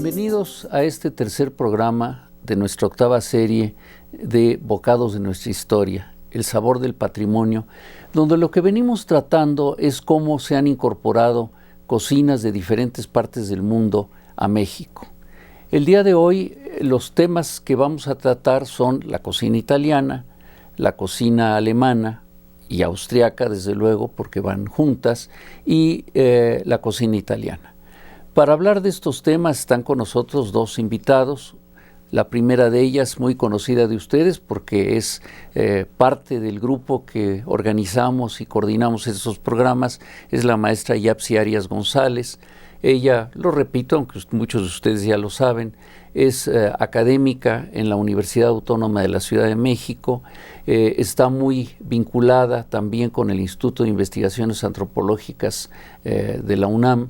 Bienvenidos a este tercer programa de nuestra octava serie de Bocados de nuestra historia, el sabor del patrimonio, donde lo que venimos tratando es cómo se han incorporado cocinas de diferentes partes del mundo a México. El día de hoy los temas que vamos a tratar son la cocina italiana, la cocina alemana y austriaca, desde luego, porque van juntas, y la cocina italiana. Para hablar de estos temas están con nosotros dos invitados. La primera de ellas, muy conocida de ustedes, porque es parte del grupo que organizamos y coordinamos estos programas, es la maestra Yapsi Arias González. Ella, lo repito, aunque muchos de ustedes ya lo saben, es académica en la Universidad Autónoma de la Ciudad de México, está muy vinculada también con el Instituto de Investigaciones Antropológicas de la UNAM,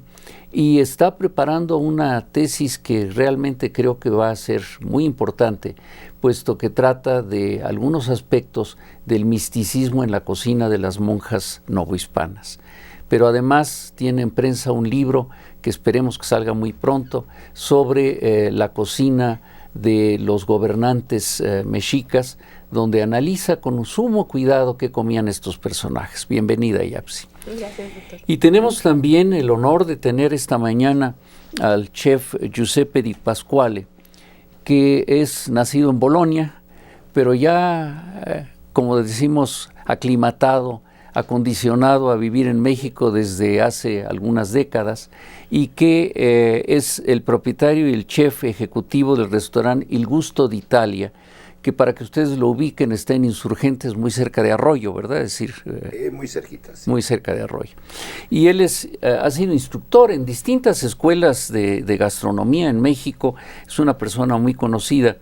y está preparando una tesis que realmente creo que va a ser muy importante, puesto que trata de algunos aspectos del misticismo en la cocina de las monjas novohispanas. Pero además tiene en prensa un libro que esperemos que salga muy pronto sobre la cocina de los gobernantes mexicas, donde analiza con sumo cuidado qué comían estos personajes. Bienvenida, Yapsi. Gracias, doctor. Y tenemos también el honor de tener esta mañana al chef Giuseppe Di Pasquale, que es nacido en Bolonia, pero ya, como decimos, aclimatado, acondicionado a vivir en México desde hace algunas décadas, y que es el propietario y el chef ejecutivo del restaurante Il Gusto d'Italia, que para que ustedes lo ubiquen está en Insurgentes, muy cerca de Arroyo, ¿verdad? Es decir, muy cerquita, sí. Muy cerca de Arroyo. Y él ha sido instructor en distintas escuelas de gastronomía en México, es una persona muy conocida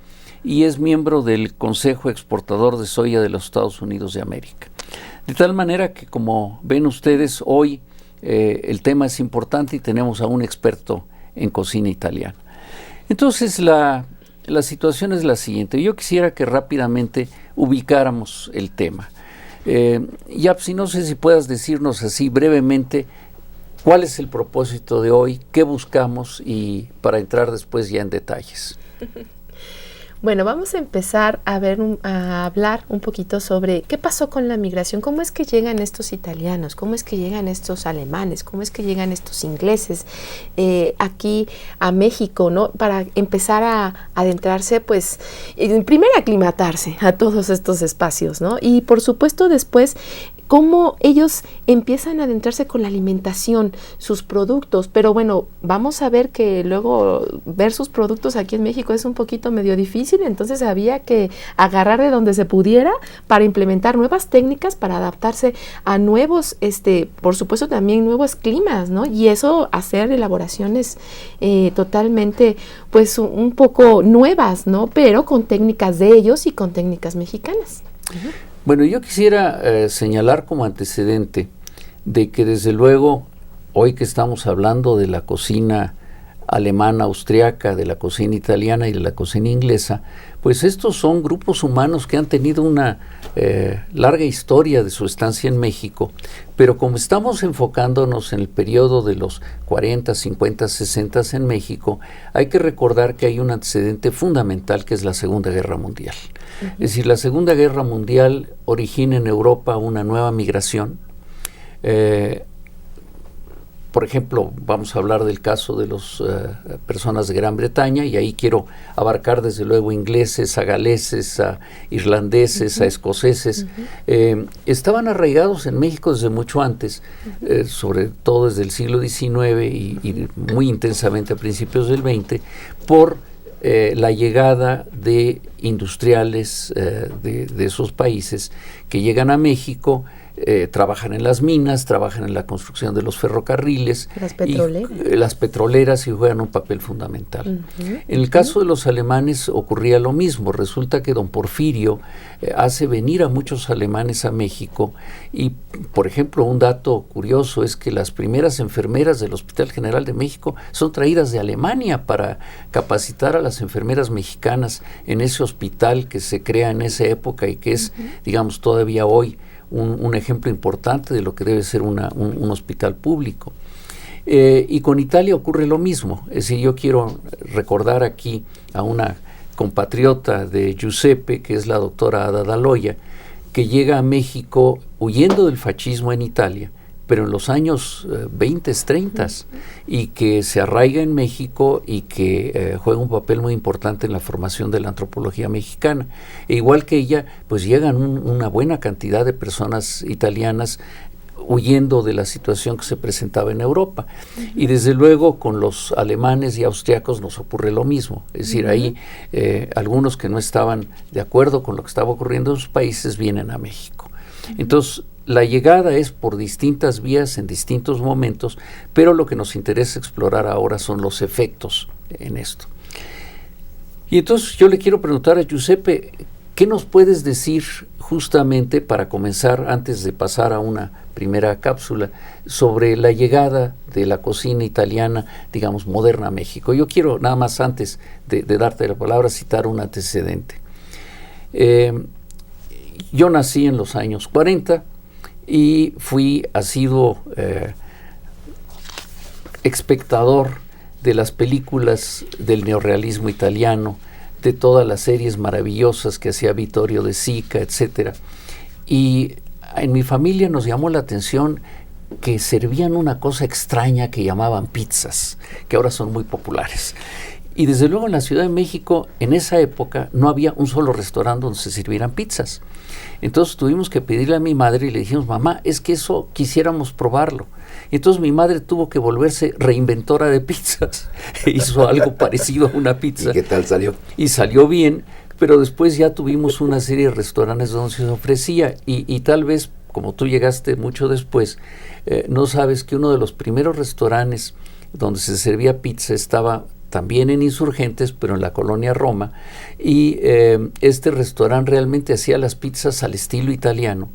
y es miembro del Consejo Exportador de Soya de los Estados Unidos de América. De tal manera que, como ven ustedes, hoy el tema es importante y tenemos a un experto en cocina italiana. Entonces, la situación es la siguiente. Yo quisiera que rápidamente ubicáramos el tema. Yapsi, no sé si puedas decirnos así brevemente cuál es el propósito de hoy, qué buscamos, y para entrar después ya en detalles. Bueno, vamos a empezar a hablar un poquito sobre qué pasó con la migración, cómo es que llegan estos italianos, cómo es que llegan estos alemanes, cómo es que llegan estos ingleses aquí a México, ¿no? Para empezar a adentrarse, pues, primero aclimatarse a todos estos espacios, ¿no? Y por supuesto después cómo ellos empiezan a adentrarse con la alimentación, sus productos, pero bueno, vamos a ver que luego ver sus productos aquí en México es un poquito medio difícil, entonces había que agarrar de donde se pudiera para implementar nuevas técnicas, para adaptarse a nuevos, por supuesto también nuevos climas, ¿no? Y eso hacer elaboraciones totalmente, pues un poco nuevas, ¿no? Pero con técnicas de ellos y con técnicas mexicanas. Uh-huh. Bueno, yo quisiera señalar como antecedente de que desde luego hoy que estamos hablando de la cocina alemana, austriaca, de la cocina italiana y de la cocina inglesa, pues estos son grupos humanos que han tenido una larga historia de su estancia en México, pero como estamos enfocándonos en el periodo de los 40, 50, 60 en México, hay que recordar que hay un antecedente fundamental que es la Segunda Guerra Mundial. Uh-huh. Es decir, la Segunda Guerra Mundial origina en Europa una nueva migración. Por ejemplo, vamos a hablar del caso de las personas de Gran Bretaña, y ahí quiero abarcar desde luego ingleses, a galeses, a irlandeses, uh-huh, a escoceses. Uh-huh. Estaban arraigados en México desde mucho antes, uh-huh, sobre todo desde el siglo XIX y muy intensamente a principios del XX, por la llegada de industriales de esos países que llegan a México. Trabajan en las minas, trabajan en la construcción de los ferrocarriles, las petroleras, y juegan un papel fundamental. Uh-huh. En el caso de los alemanes ocurría lo mismo. Resulta que don Porfirio hace venir a muchos alemanes a México, y por ejemplo un dato curioso es que las primeras enfermeras del Hospital General de México son traídas de Alemania para capacitar a las enfermeras mexicanas en ese hospital que se crea en esa época y que es, uh-huh, digamos, todavía hoy un ejemplo importante de lo que debe ser un hospital público. Y con Italia ocurre lo mismo. Es decir, yo quiero recordar aquí a una compatriota de Giuseppe, que es la doctora Ada D'Aloia, que llega a México huyendo del fascismo en Italia, pero en los años 20, 30, y que se arraiga en México y que juega un papel muy importante en la formación de la antropología mexicana. E igual que ella, pues llegan una buena cantidad de personas italianas huyendo de la situación que se presentaba en Europa. Y desde luego con los alemanes y austriacos nos ocurre lo mismo. Es decir, ahí algunos que no estaban de acuerdo con lo que estaba ocurriendo en sus países vienen a México. Entonces, la llegada es por distintas vías en distintos momentos, pero lo que nos interesa explorar ahora son los efectos en esto. Y entonces yo le quiero preguntar a Giuseppe, ¿qué nos puedes decir justamente para comenzar, antes de pasar a una primera cápsula, sobre la llegada de la cocina italiana, digamos, moderna a México? Yo quiero, nada más antes de darte la palabra, citar un antecedente. Yo nací en los años 40 y fui asiduo espectador de las películas del neorrealismo italiano, de todas las series maravillosas que hacía Vittorio De Sica, etcétera. Y en mi familia nos llamó la atención que servían una cosa extraña que llamaban pizzas, que ahora son muy populares. Y desde luego en la Ciudad de México, en esa época, no había un solo restaurante donde se sirvieran pizzas. Entonces tuvimos que pedirle a mi madre y le dijimos, mamá, es que eso quisiéramos probarlo. Y entonces mi madre tuvo que volverse reinventora de pizzas. E hizo algo parecido a una pizza. ¿Y qué tal salió? Y salió bien, pero después ya tuvimos una serie de restaurantes donde se ofrecía. Y tal vez, como tú llegaste mucho después, no sabes que uno de los primeros restaurantes donde se servía pizza estaba también en Insurgentes, pero en la colonia Roma, y este restaurante realmente hacía las pizzas al estilo italiano,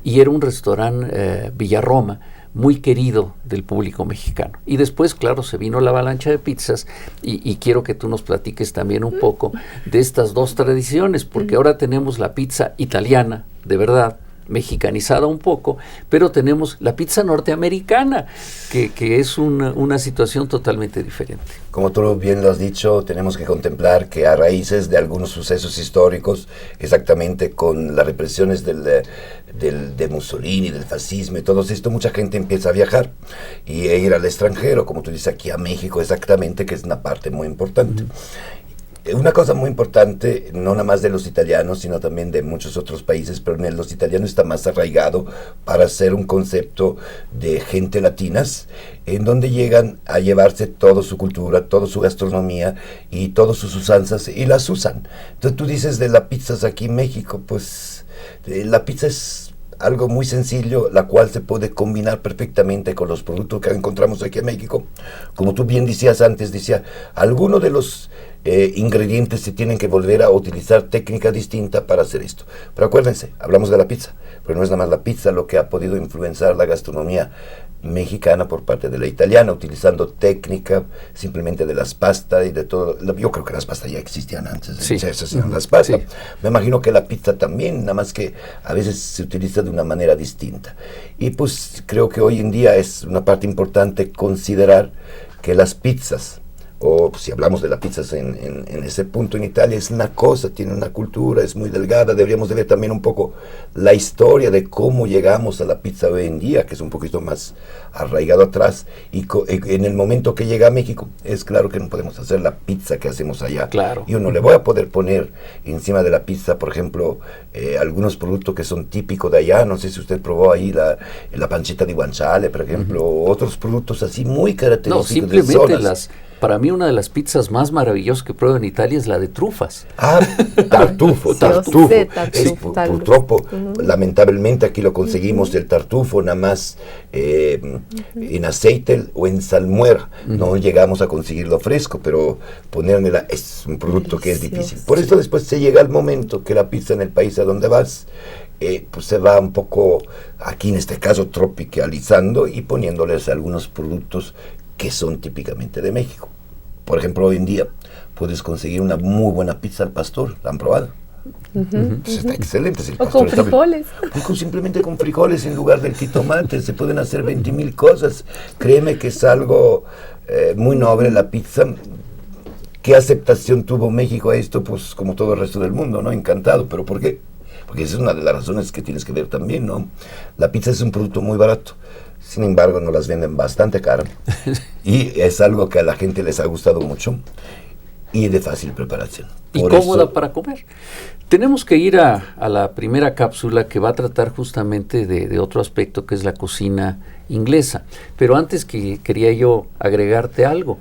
y era un restaurante Villarroma, muy querido del público mexicano. Y después, claro, se vino la avalancha de pizzas, y quiero que tú nos platiques también un poco de estas dos tradiciones, porque ahora tenemos la pizza italiana, de verdad, mexicanizada un poco, pero tenemos la pizza norteamericana, que es una situación totalmente diferente. Como tú bien lo has dicho, tenemos que contemplar que a raíces de algunos sucesos históricos, exactamente con las represiones de Mussolini, del fascismo y todo esto, mucha gente empieza a viajar y a ir al extranjero, como tú dices, aquí a México exactamente, que es una parte muy importante. Una cosa muy importante, no nada más de los italianos, sino también de muchos otros países, pero en los italianos está más arraigado para ser un concepto de gente latinas, en donde llegan a llevarse toda su cultura, toda su gastronomía y todas sus usanzas, y las usan. Entonces tú dices de las pizzas aquí en México, pues la pizza es algo muy sencillo, la cual se puede combinar perfectamente con los productos que encontramos aquí en México. Como tú bien decías antes, algunos de los ingredientes se tienen que volver a utilizar técnica distinta para hacer esto. Pero acuérdense, hablamos de la pizza, pero no es nada más la pizza lo que ha podido influenciar la gastronomía mexicana por parte de la italiana, utilizando técnica simplemente de las pastas y de todo. Yo creo que las pastas ya existían antes de que se hacían las pastas. Sí. Me imagino que la pizza también, nada más que a veces se utiliza de una manera distinta. Y pues creo que hoy en día es una parte importante considerar que las pizzas, o si hablamos de las pizzas en ese punto en Italia, es una cosa, tiene una cultura, es muy delgada. Deberíamos de ver también un poco la historia de cómo llegamos a la pizza hoy en día, que es un poquito más arraigado atrás, y en el momento que llega a México, es claro que no podemos hacer la pizza que hacemos allá. Claro. Y uno le voy a poder poner encima de la pizza, por ejemplo, algunos productos que son típicos de allá. No sé si usted probó ahí la pancetta di guanciale, por ejemplo, otros productos así muy característicos. No, simplemente para mí una de las pizzas más maravillosas que pruebo en Italia es la de trufas. Ah, tartufo. Purtroppo. Lamentablemente aquí lo conseguimos el tartufo nada más en aceite o en salmuera. No llegamos a conseguirlo fresco, pero ponérmela es un producto que es difícil. Por eso después se llega al momento que la pizza en el país a donde vas, pues se va un poco, aquí en este caso, tropicalizando y poniéndoles algunos productos que son típicamente de México. Por ejemplo, hoy en día puedes conseguir una muy buena pizza al pastor. ¿La han probado? Está excelente. Si el O pastor con está bien. frijoles. Simplemente con frijoles en lugar del jitomate. Se pueden hacer 20.000 cosas. Créeme que es algo muy noble la pizza. ¿Qué aceptación tuvo México a esto? Pues como todo el resto del mundo, ¿no? Encantado. ¿Pero por qué? Porque esa es una de las razones que tienes que ver también, ¿no? La pizza es un producto muy barato. Sin embargo, nos las venden bastante cara. Y es algo que a la gente les ha gustado mucho. Y de fácil preparación. Y Por cómoda eso, para comer. Tenemos que ir a la primera cápsula que va a tratar justamente de otro aspecto que es la cocina inglesa. Pero antes quería yo agregarte algo,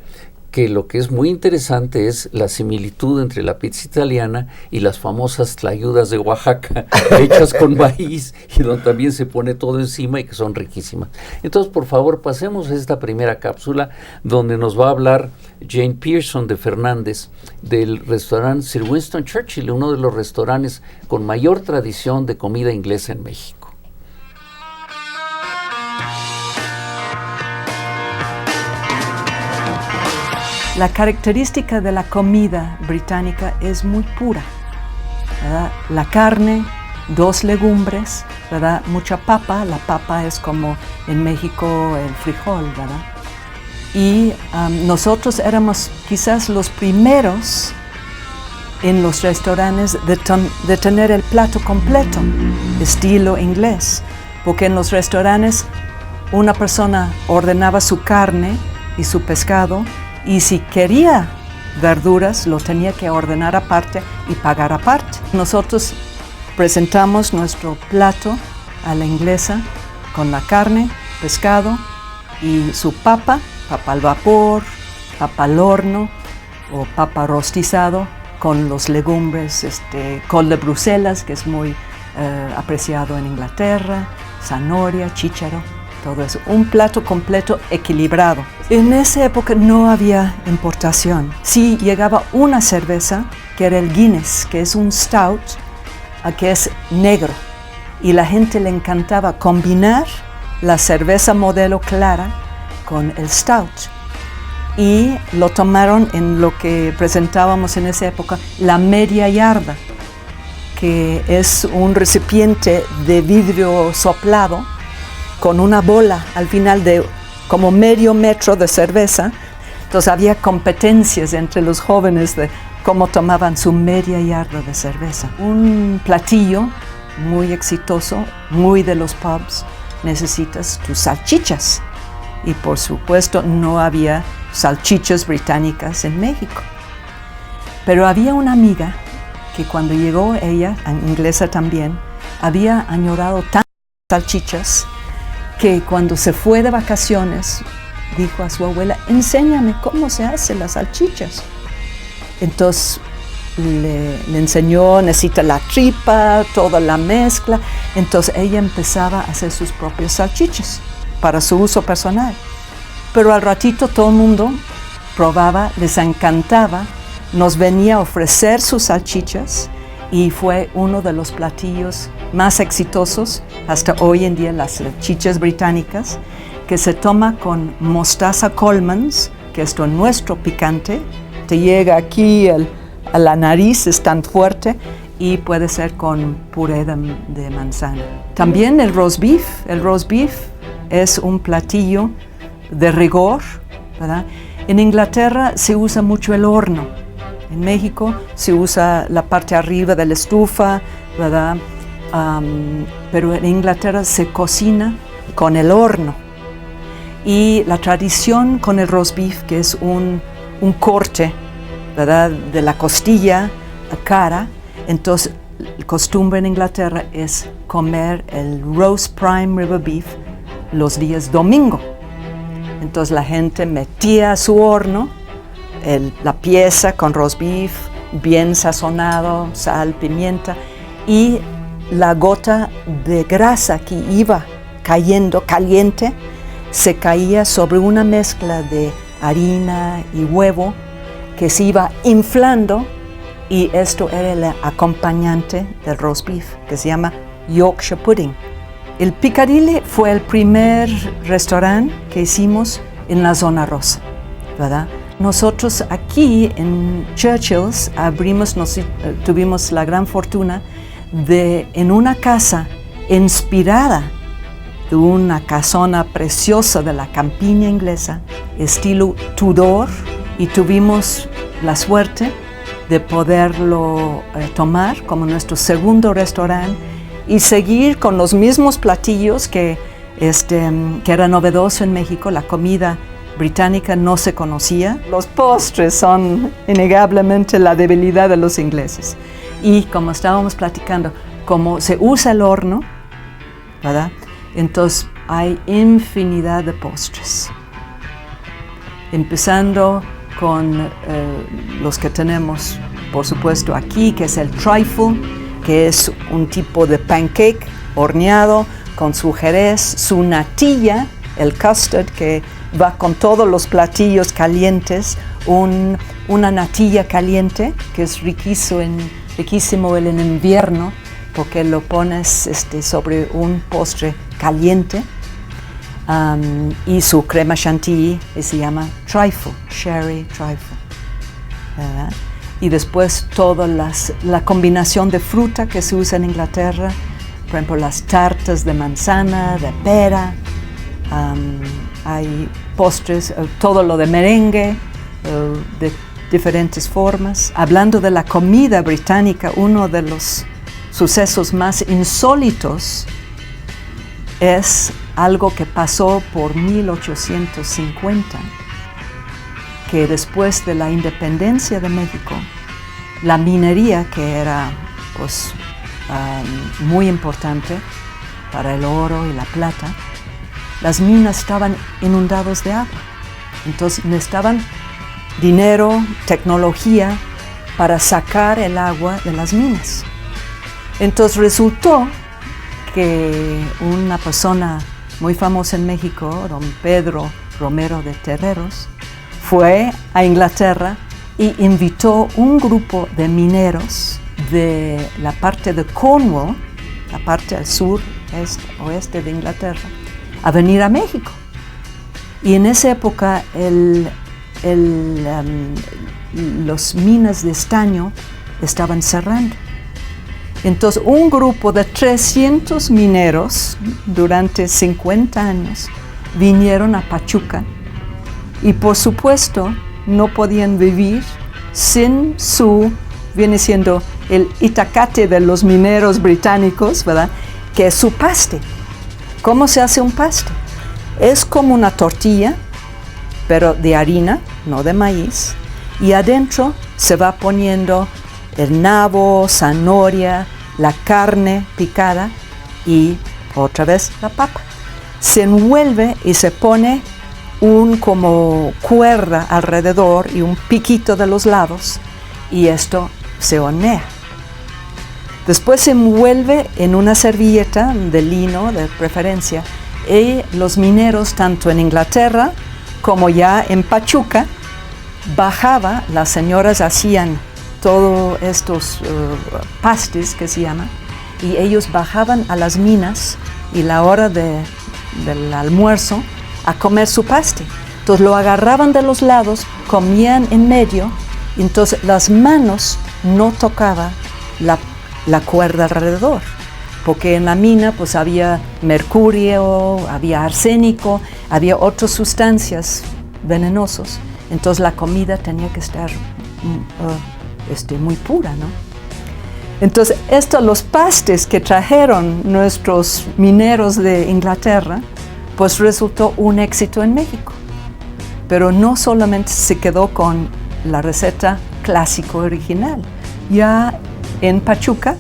que lo que es muy interesante es la similitud entre la pizza italiana y las famosas tlayudas de Oaxaca, hechas con maíz y donde también se pone todo encima y que son riquísimas. Entonces, por favor, pasemos a esta primera cápsula donde nos va a hablar Jane Pearson de Fernández del restaurante Sir Winston Churchill, uno de los restaurantes con mayor tradición de comida inglesa en México. La característica de la comida británica es muy pura, ¿verdad? La carne, 2 legumbres, ¿verdad? Mucha papa, la papa es como en México el frijol, ¿verdad? Y nosotros éramos quizás los primeros en los restaurantes de tener el plato completo, estilo inglés, porque en los restaurantes una persona ordenaba su carne y su pescado, y si quería verduras, lo tenía que ordenar aparte y pagar aparte. Nosotros presentamos nuestro plato a la inglesa con la carne, pescado y su papa al vapor, papa al horno o papa rostizado con los legumbres, col de Bruselas, que es muy apreciado en Inglaterra, zanahoria, chícharo. Todo eso, un plato completo equilibrado. En esa época no había importación. Sí llegaba una cerveza, que era el Guinness, que es un stout, que es negro. Y la gente le encantaba combinar la cerveza modelo clara con el stout. Y lo tomaron en lo que presentábamos en esa época, la media yarda, que es un recipiente de vidrio soplado, con una bola al final de como medio metro de cerveza. Entonces había competencias entre los jóvenes de cómo tomaban su media yarda de cerveza. Un platillo muy exitoso, muy de los pubs, necesitas tus salchichas. Y por supuesto no había salchichas británicas en México. Pero había una amiga que cuando llegó ella, inglesa también, había añorado tantas salchichas que cuando se fue de vacaciones dijo a su abuela, enséñame cómo se hacen las salchichas. Entonces le enseñó, necesita la tripa, toda la mezcla. Entonces ella empezaba a hacer sus propias salchichas para su uso personal. Pero al ratito todo el mundo probaba, les encantaba, nos venía a ofrecer sus salchichas y fue uno de los platillos más exitosos hasta hoy en día, las salchichas británicas, que se toma con mostaza Coleman's, que es nuestro picante, te llega aquí a la nariz, es tan fuerte, y puede ser con puré de manzana. También el roast beef es un platillo de rigor, ¿verdad? En Inglaterra se usa mucho el horno. En México se usa la parte arriba de la estufa, ¿verdad? Pero en Inglaterra se cocina con el horno. Y la tradición con el roast beef, que es un corte, ¿verdad?, de la costilla a cara, entonces la costumbre en Inglaterra es comer el roast prime rib beef los días domingo. Entonces la gente metía a su horno la pieza con roast beef, bien sazonado, sal, pimienta, y la gota de grasa que iba cayendo caliente se caía sobre una mezcla de harina y huevo que se iba inflando, y esto era el acompañante del roast beef, que se llama Yorkshire pudding. El Piccadilly fue el primer restaurante que hicimos en la zona rosa, ¿verdad? Nosotros aquí en Churchill's tuvimos la gran fortuna de, en una casa inspirada de una casona preciosa de la campiña inglesa, estilo Tudor, y tuvimos la suerte de poderlo tomar como nuestro segundo restaurante y seguir con los mismos platillos que era novedoso en México. La comida británica no se conocía. Los postres son innegablemente la debilidad de los ingleses. Y como estábamos platicando, como se usa el horno, ¿verdad? Entonces hay infinidad de postres. Empezando con los que tenemos, por supuesto, aquí, que es el trifle, que es un tipo de pancake horneado con su jerez, su natilla, el custard, que va con todos los platillos calientes, una natilla caliente, que es riquísimo en invierno, porque lo pones sobre un postre caliente, y su crema chantilly, que se llama trifle, sherry trifle, ¿verdad? Y después toda la combinación de fruta que se usa en Inglaterra, por ejemplo las tartas de manzana, de pera, hay postres, todo lo de merengue, de diferentes formas. Hablando de la comida británica, uno de los sucesos más insólitos es algo que pasó por 1850, que después de la independencia de México, la minería, que era pues muy importante para el oro y la plata, las minas estaban inundadas de agua. Entonces necesitaban dinero, tecnología para sacar el agua de las minas. Entonces resultó que una persona muy famosa en México, don Pedro Romero de Terreros, fue a Inglaterra y invitó un grupo de mineros de la parte de Cornwall, la parte al sur, oeste de Inglaterra, a venir a México. Y en esa época los minas de estaño estaban cerrando. Entonces un grupo de 300 mineros durante 50 años vinieron a Pachuca y por supuesto no podían vivir sin viene siendo el itacate de los mineros británicos, ¿verdad? Que es su paste. ¿Cómo se hace un paste? Es como una tortilla, pero de harina, no de maíz, y adentro se va poniendo el nabo, zanahoria, la carne picada y otra vez la papa. Se envuelve y se pone como cuerda alrededor y un piquito de los lados, y esto se hornea. Después se envuelve en una servilleta de lino de preferencia, y los mineros, tanto en Inglaterra como ya en Pachuca, las señoras hacían todos estos pastes que se llaman, y ellos bajaban a las minas y la hora del almuerzo a comer su paste. Entonces lo agarraban de los lados, comían en medio, y entonces las manos no tocaban la cuerda alrededor, porque en la mina pues había mercurio, había arsénico, había otras sustancias venenosas, entonces la comida tenía que estar muy pura, ¿no? Entonces los pastes que trajeron nuestros mineros de Inglaterra, pues resultó un éxito en México. Pero no solamente se quedó con la receta clásica original. Ya en Pachuca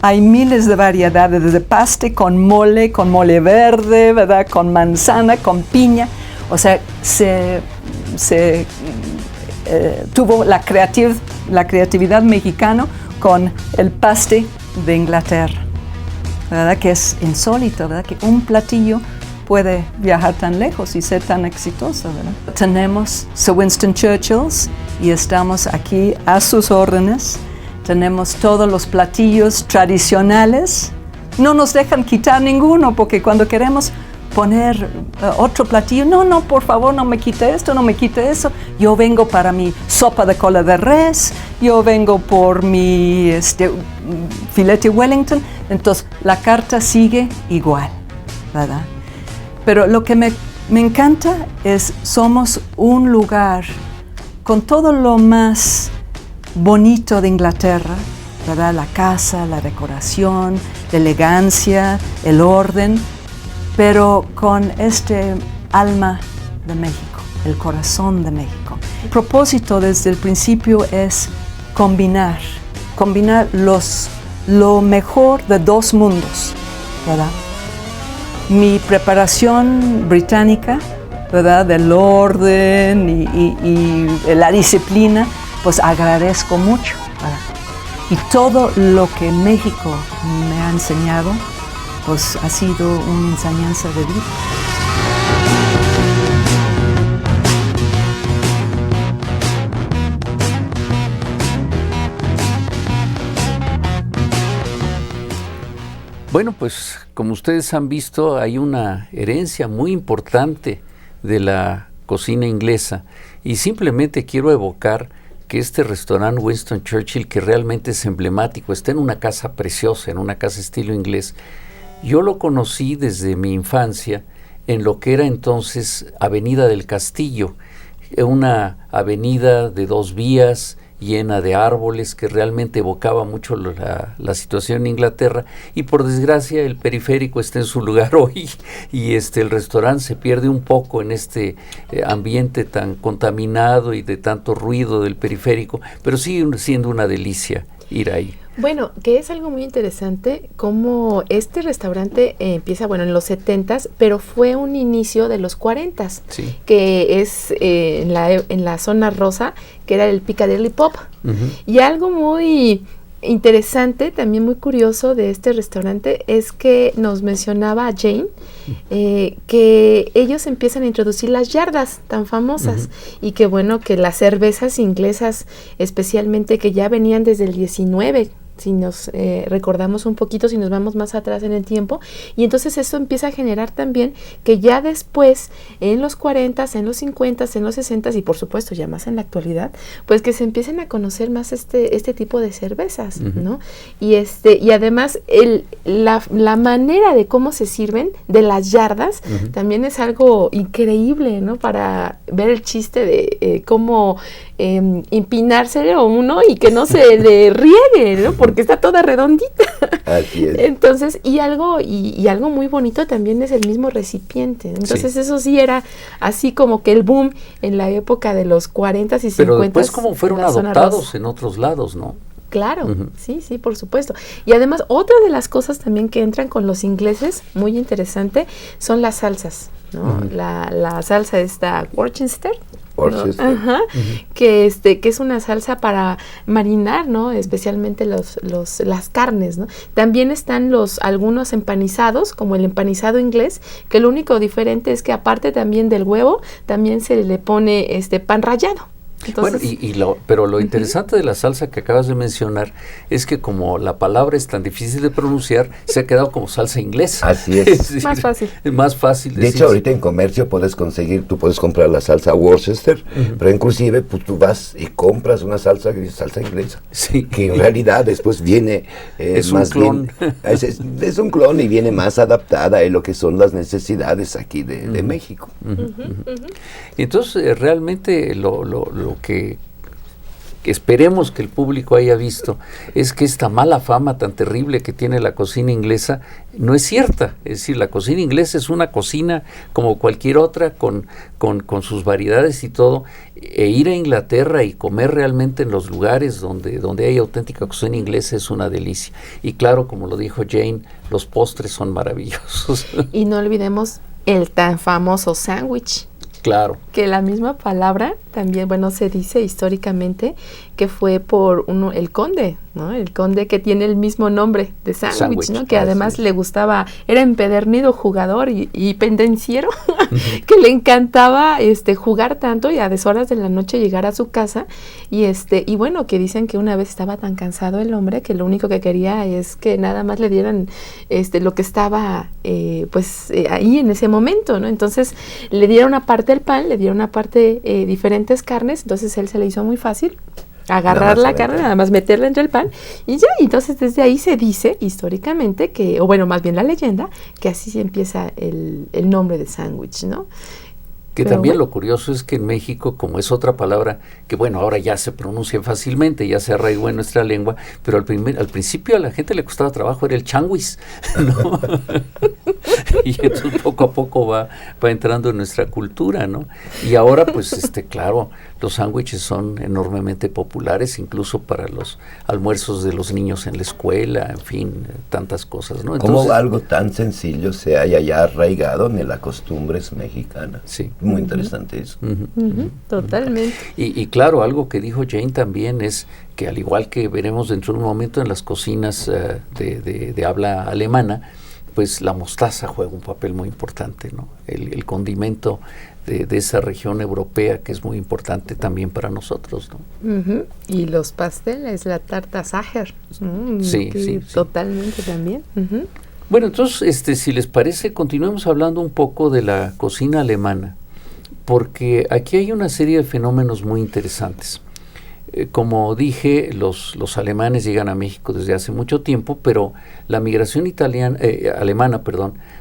hay miles de variedades de paste con mole verde, ¿verdad? Con manzana, con piña. O sea, tuvo la creatividad mexicana con el paste de Inglaterra, ¿verdad? Que es insólito, ¿verdad? Que un platillo puede viajar tan lejos y ser tan exitoso, ¿verdad? Tenemos Sir Winston Churchill's y estamos aquí a sus órdenes. Tenemos todos los platillos tradicionales. No nos dejan quitar ninguno, porque cuando queremos poner otro platillo. No, por favor, no me quite esto, no me quite eso. Yo vengo para mi sopa de cola de res, yo vengo por mi filete Wellington. Entonces, la carta sigue igual, ¿verdad? Pero lo que me encanta es, somos un lugar con todo lo más bonito de Inglaterra, ¿verdad? La casa, la decoración, la elegancia, el orden, pero con este alma de México, el corazón de México. El propósito desde el principio es combinar lo mejor de dos mundos, ¿verdad? Mi preparación británica, ¿verdad? Del orden y la disciplina, pues agradezco mucho, ¿verdad? Y todo lo que México me ha enseñado, pues ha sido una enseñanza de vida. Bueno, pues como ustedes han visto, hay una herencia muy importante de la cocina inglesa, y simplemente quiero evocar que este restaurante Winston Churchill, que realmente es emblemático, está en una casa preciosa, en una casa estilo inglés. Yo lo conocí desde mi infancia en lo que era entonces Avenida del Castillo, una avenida de 2 vías, llena de árboles, que realmente evocaba mucho la situación en Inglaterra, y por desgracia el periférico está en su lugar hoy, y el restaurante se pierde un poco en este ambiente tan contaminado y de tanto ruido del periférico, pero sigue siendo una delicia ir ahí. Bueno, que es algo muy interesante como este restaurante empieza, bueno, en los 70s, pero fue un inicio de los 40s, sí, que es en la zona rosa, que era el Piccadilly Pub. Uh-huh. Y algo muy interesante, también muy curioso de este restaurante, es que nos mencionaba Jane, que ellos empiezan a introducir las yardas tan famosas, uh-huh, y que bueno, que las cervezas inglesas, especialmente que ya venían desde el 19, si nos recordamos un poquito, si nos vamos más atrás en el tiempo, y entonces esto empieza a generar también que ya después, en los 40s, en los 50s, en los 60s, y por supuesto ya más en la actualidad, pues que se empiecen a conocer más este tipo de cervezas, uh-huh, ¿no? Y además la manera de cómo se sirven de las yardas, uh-huh, también es algo increíble, ¿no? Para ver el chiste de cómo empinarse a uno y que no se le riegue, ¿no? Porque está toda redondita. Así es. Entonces, y algo muy bonito también es el mismo recipiente. Entonces, sí, eso sí era así como que el boom en la época de los 40s y 50s. Pero después como fueron adoptados en otros lados, ¿no? Claro, uh-huh, sí, por supuesto. Y además, otra de las cosas también que entran con los ingleses, muy interesante, son las salsas, ¿no? Uh-huh. La salsa esta Worcester, ¿no? Ajá, uh-huh, que es una salsa para marinar, ¿no? Especialmente las carnes, ¿no? También están algunos empanizados, como el empanizado inglés, que lo único diferente es que aparte también del huevo, también se le pone pan rallado. Entonces, bueno, pero lo interesante de la salsa que acabas de mencionar es que como la palabra es tan difícil de pronunciar, se ha quedado como salsa inglesa. Así es. Más fácil. Es más fácil. De hecho, ahorita en comercio tú puedes comprar la salsa Worcester, uh-huh, pero inclusive pues tú vas y compras una salsa que es salsa inglesa, sí, que en realidad después viene es más un clon. Es un clon y viene más adaptada a lo que son las necesidades aquí de México. Uh-huh, uh-huh. Uh-huh. Entonces, realmente lo que esperemos que el público haya visto es que esta mala fama tan terrible que tiene la cocina inglesa no es cierta. Es decir, la cocina inglesa es una cocina como cualquier otra, con sus variedades y todo, e ir a Inglaterra y comer realmente en los lugares donde hay auténtica cocina inglesa es una delicia. Y claro, como lo dijo Jane, los postres son maravillosos. Y no olvidemos el tan famoso sándwich. Claro. Que la misma palabra también, bueno, se dice históricamente que fue por el conde, ¿no? El conde que tiene el mismo nombre de Sandwich, ¿no? Que además le gustaba, era empedernido jugador y pendenciero, que le encantaba jugar tanto y a deshoras de la noche llegar a su casa y bueno, que dicen que una vez estaba tan cansado el hombre que lo único que quería es que nada más le dieran lo que estaba ahí en ese momento, ¿no? Entonces le dieron aparte el pan, le dieron aparte diferentes carnes, entonces él se le hizo muy fácil agarrar la carne, nada más meterla entre el pan y ya, y entonces desde ahí se dice históricamente que, o bueno, más bien la leyenda, que así se empieza el nombre de sándwich, ¿no? Que pero también lo curioso es que en México, como es otra palabra que, bueno, ahora ya se pronuncia fácilmente, ya se arraigó en nuestra lengua, pero al principio a la gente le costaba trabajo, era el changuis, ¿no? Y entonces poco a poco va entrando en nuestra cultura, ¿no? Y ahora, pues, claro, los sándwiches son enormemente populares, incluso para los almuerzos de los niños en la escuela, en fin, tantas cosas, ¿no? Entonces, como algo tan sencillo se haya ya arraigado en las costumbres mexicanas. Sí. Muy interesante eso. Totalmente. Y claro, algo que dijo Jane también es que, al igual que veremos dentro de un momento en las cocinas de habla alemana, pues la mostaza juega un papel muy importante, ¿no? El condimento de esa región europea que es muy importante también para nosotros, ¿no? Y los pasteles, la tarta Sacher. Sí. Totalmente también. Bueno, entonces, si les parece, continuemos hablando un poco de la cocina alemana, porque aquí hay una serie de fenómenos muy interesantes. Como dije, los alemanes llegan a México desde hace mucho tiempo, pero la migración alemana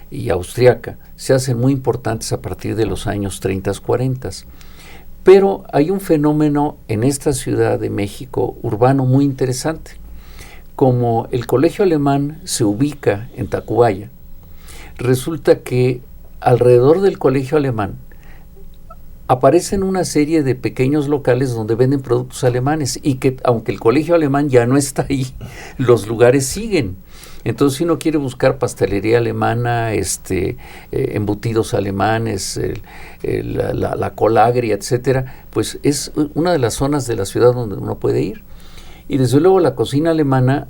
y austriaca se hacen muy importantes a partir de los años 30, 40. Pero hay un fenómeno en esta Ciudad de México urbano muy interesante. Como el colegio alemán se ubica en Tacubaya, resulta que alrededor del colegio alemán aparecen una serie de pequeños locales donde venden productos alemanes y que, aunque el colegio alemán ya no está ahí, los lugares siguen. Entonces, si uno quiere buscar pastelería alemana, embutidos alemanes, la colagria, etcétera, pues es una de las zonas de la ciudad donde uno puede ir. Y desde luego la cocina alemana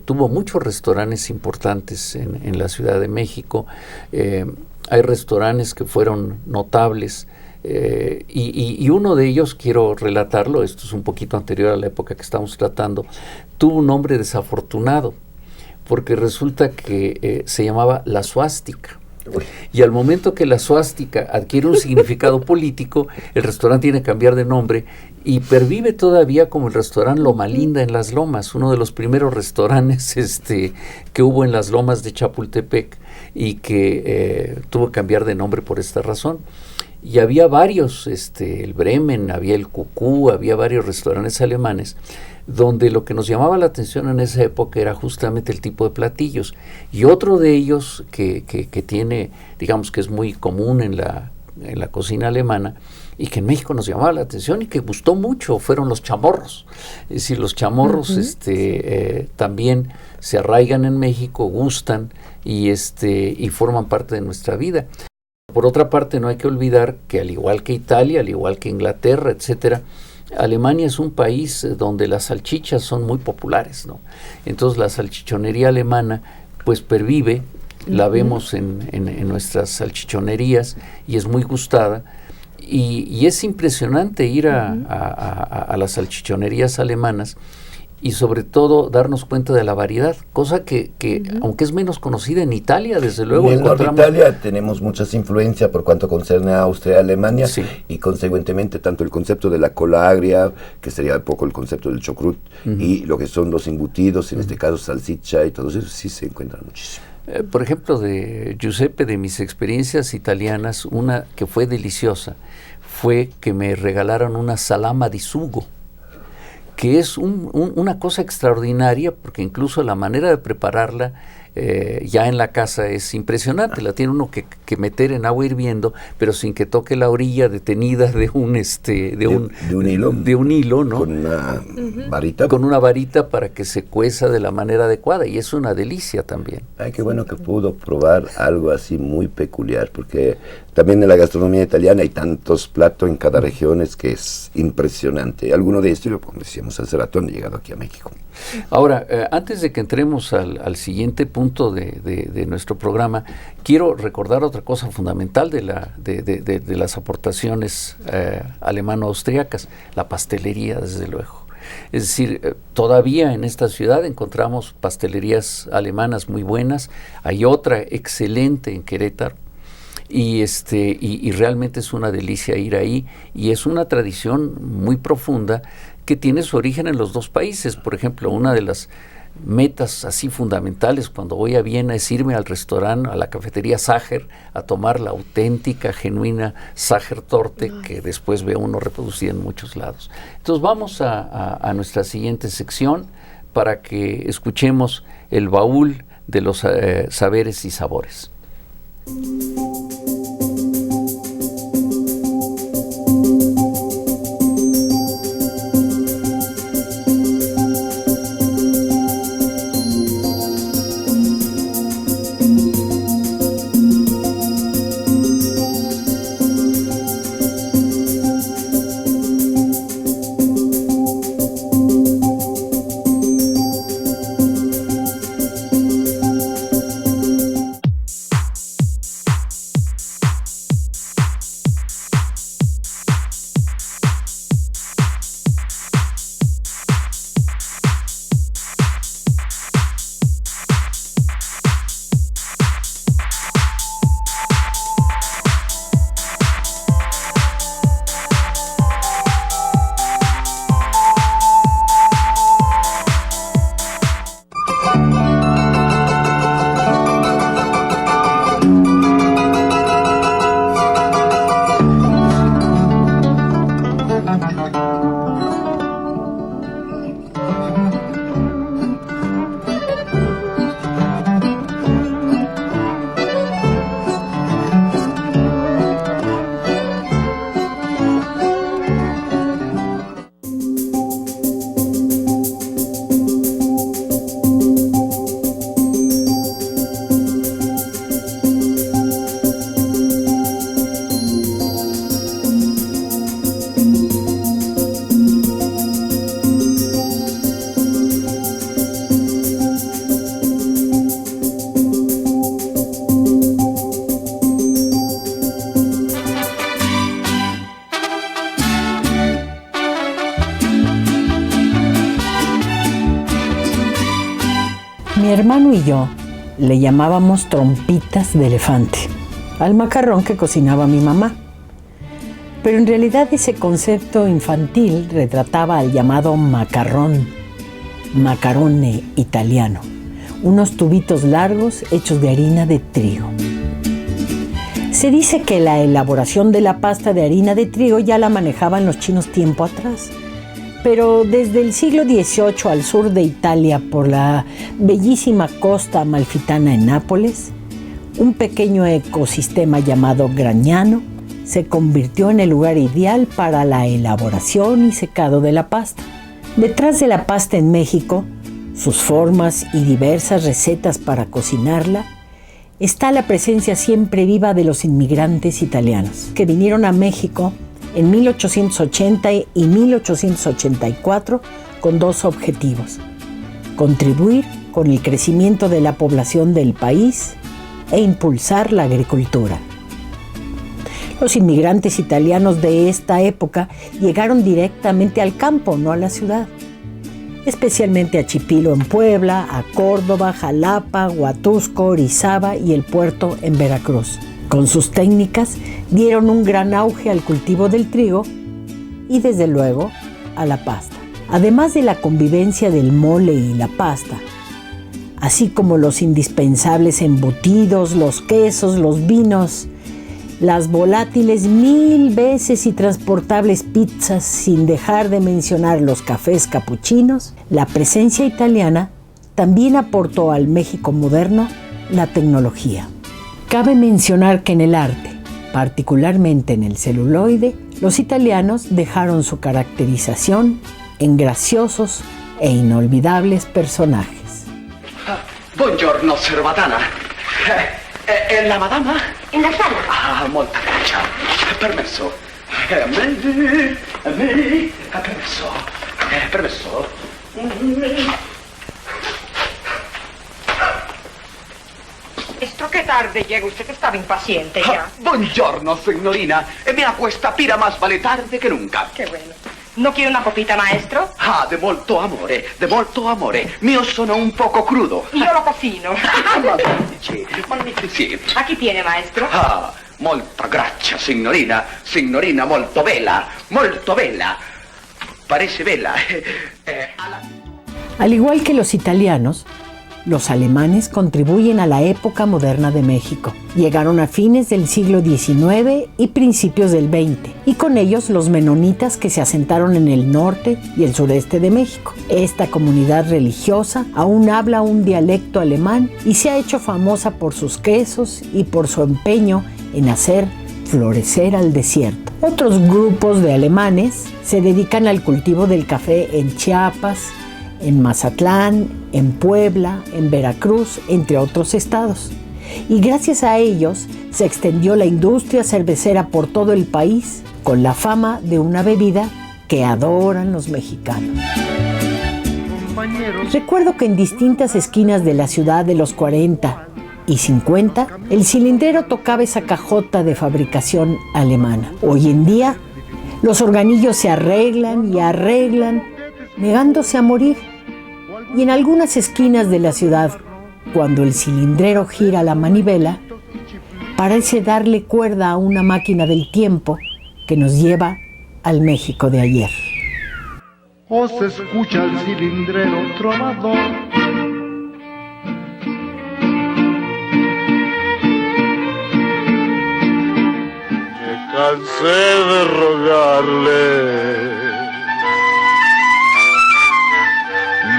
tuvo muchos restaurantes importantes en la Ciudad de México. Hay restaurantes que fueron notables. Y uno de ellos, quiero relatarlo, esto es un poquito anterior a la época que estamos tratando, tuvo un nombre desafortunado, porque resulta que se llamaba la suástica. Y al momento que la suástica adquiere un significado político, el restaurante tiene que cambiar de nombre y pervive todavía como el restaurante Loma Linda en Las Lomas, uno de los primeros restaurantes que hubo en las lomas de Chapultepec y que tuvo que cambiar de nombre por esta razón. Y había varios, el Bremen, había el Cucú, había varios restaurantes alemanes, donde lo que nos llamaba la atención en esa época era justamente el tipo de platillos. Y otro de ellos que tiene, digamos que es muy común en la cocina alemana, y que en México nos llamaba la atención y que gustó mucho, fueron los chamorros. Es decir, los chamorros también se arraigan en México, gustan y forman parte de nuestra vida. Por otra parte, no hay que olvidar que, al igual que Italia, al igual que Inglaterra, etcétera, Alemania es un país donde las salchichas son muy populares, ¿no? Entonces la salchichonería alemana pues pervive, la vemos en nuestras salchichonerías y es muy gustada. Y es impresionante ir a las salchichonerías alemanas y sobre todo darnos cuenta de la variedad, cosa que aunque es menos conocida en Italia, desde luego. En el norte de Italia tenemos muchas influencias por cuanto concerne a Austria y Alemania, sí. Y consecuentemente tanto el concepto de la colagria, que sería un poco el concepto del chucrut, y lo que son los embutidos, en este caso salchicha y todo eso, sí se encuentran muchísimo. Por ejemplo, de Giuseppe, de mis experiencias italianas, una que fue deliciosa fue que me regalaron una salama di sugo, que es una cosa extraordinaria, porque incluso la manera de prepararla ya en la casa es impresionante. La tiene uno que meter en agua hirviendo, pero sin que toque la orilla detenida de un hilo, ¿no? Con una varita. Con una varita para que se cueza de la manera adecuada, y es una delicia también. Ay, qué bueno que pudo probar algo así muy peculiar, porque también en la gastronomía italiana hay tantos platos en cada región, es que es impresionante. Alguno de estos, como decíamos hace rato, han llegado aquí a México. Ahora, antes de que entremos al siguiente punto de nuestro programa, quiero recordar otra cosa fundamental de las aportaciones alemano-austriacas, la pastelería, desde luego. Es decir, todavía en esta ciudad encontramos pastelerías alemanas muy buenas, hay otra excelente en Querétaro, y realmente es una delicia ir ahí, y es una tradición muy profunda que tiene su origen en los dos países. Por ejemplo, una de las metas así fundamentales cuando voy a Viena es irme al restaurante, a la cafetería Sacher, a tomar la auténtica, genuina Sacher Torte, que después ve uno reproducida en muchos lados. Entonces vamos a nuestra siguiente sección para que escuchemos el baúl de los saberes y sabores. Mi hermano y yo le llamábamos trompitas de elefante al macarrón que cocinaba mi mamá. Pero en realidad ese concepto infantil retrataba al llamado macarrón, macarone italiano, unos tubitos largos hechos de harina de trigo. Se dice que la elaboración de la pasta de harina de trigo ya la manejaban los chinos tiempo atrás, pero desde el siglo XVIII al sur de Italia, por la bellísima costa amalfitana en Nápoles, un pequeño ecosistema llamado Gragnano se convirtió en el lugar ideal para la elaboración y secado de la pasta. Detrás de la pasta en México, sus formas y diversas recetas para cocinarla, está la presencia siempre viva de los inmigrantes italianos que vinieron a México en 1880 y 1884 con dos objetivos: contribuir con el crecimiento de la población del país e impulsar la agricultura. Los inmigrantes italianos de esta época llegaron directamente al campo, no a la ciudad, especialmente a Chipilo en Puebla, a Córdoba, Jalapa, Huatusco, Orizaba y el puerto en Veracruz. Con sus técnicas dieron un gran auge al cultivo del trigo y desde luego a la pasta. Además de la convivencia del mole y la pasta, así como los indispensables embutidos, los quesos, los vinos, las volátiles 1000 veces y transportables pizzas, sin dejar de mencionar los cafés capuchinos, la presencia italiana también aportó al México moderno la tecnología. Cabe mencionar que en el arte, particularmente en el celuloide, los italianos dejaron su caracterización en graciosos e inolvidables personajes. Buongiorno, Servatana. La madama? In la sala. Molta gracia. Permesso. A me. Permesso. Permesso. Esto qué tarde llega usted, que estaba impaciente ya. Buongiorno, signorina. Me acuesta pira más vale tarde que nunca. Qué bueno. ¿No quiere una copita, maestro? De molto amore, de molto amore. Mio sono un poco crudo. Yo lo cocino. Magnifici. Aquí tiene, maestro. Molta gracia, signorina. Signorina molto bella. Molto bella. Parece bella. Al igual que los italianos, los alemanes contribuyen a la época moderna de México. Llegaron a fines del siglo XIX y principios del XX, y con ellos los menonitas que se asentaron en el norte y el sureste de México. Esta comunidad religiosa aún habla un dialecto alemán y se ha hecho famosa por sus quesos y por su empeño en hacer florecer al desierto. Otros grupos de alemanes se dedican al cultivo del café en Chiapas, en Mazatlán, en Puebla, en Veracruz, entre otros estados. Y gracias a ellos se extendió la industria cervecera por todo el país, con la fama de una bebida que adoran los mexicanos. Recuerdo que en distintas esquinas de la ciudad de los 40 y 50, el cilindrero tocaba esa cajota de fabricación alemana. Hoy en día, los organillos se arreglan y arreglan, negándose a morir. Y en algunas esquinas de la ciudad, cuando el cilindrero gira la manivela, parece darle cuerda a una máquina del tiempo que nos lleva al México de ayer. O se escucha el cilindrero trovador. Me cansé de rogarle.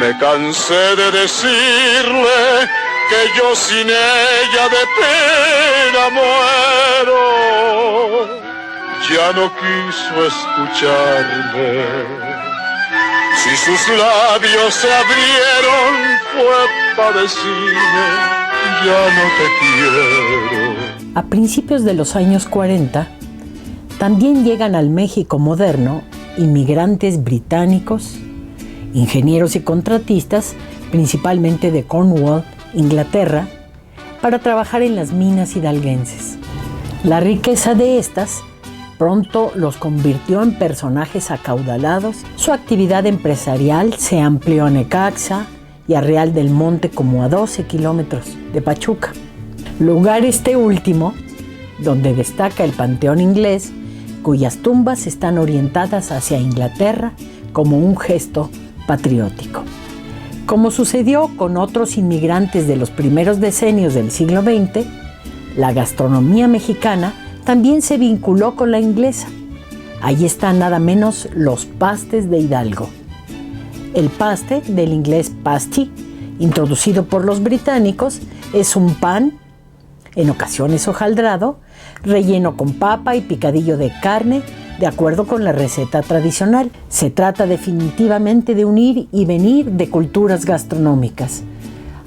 Me cansé de decirle que yo sin ella de pena muero. Ya no quiso escucharme. Si sus labios se abrieron fue para decirme ya no te quiero. A principios de los años 40, también llegan al México moderno inmigrantes británicos, ingenieros y contratistas, principalmente de Cornwall, Inglaterra, para trabajar en las minas hidalguenses. La riqueza de estas pronto los convirtió en personajes acaudalados. Su actividad empresarial se amplió a Necaxa y a Real del Monte, como a 12 kilómetros de Pachuca. Lugar este último donde destaca el Panteón Inglés, cuyas tumbas están orientadas hacia Inglaterra como un gesto patriótico. Como sucedió con otros inmigrantes de los primeros decenios del siglo XX, la gastronomía mexicana también se vinculó con la inglesa. Ahí están nada menos los pastes de Hidalgo. El paste, del inglés pasty, introducido por los británicos, es un pan, en ocasiones hojaldrado, relleno con papa y picadillo de carne, de acuerdo con la receta tradicional. Se trata definitivamente de un ir y venir de culturas gastronómicas,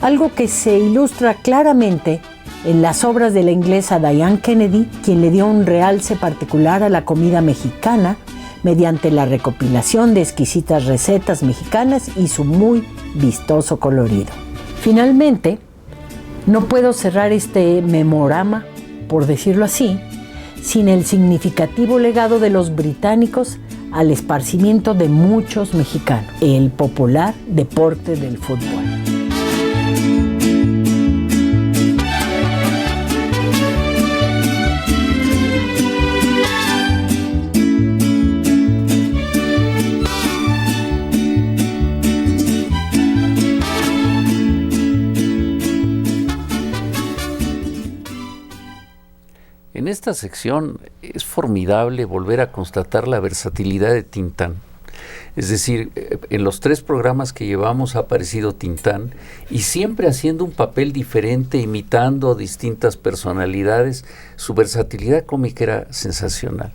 algo que se ilustra claramente en las obras de la inglesa Diane Kennedy, quien le dio un realce particular a la comida mexicana mediante la recopilación de exquisitas recetas mexicanas y su muy vistoso colorido. Finalmente, no puedo cerrar este memorama, por decirlo así, sin el significativo legado de los británicos al esparcimiento de muchos mexicanos, el popular deporte del fútbol. En esta sección es formidable volver a constatar la versatilidad de Tintán. Es decir, en los 3 programas que llevamos ha aparecido Tintán y siempre haciendo un papel diferente, imitando distintas personalidades. Su versatilidad cómica era sensacional.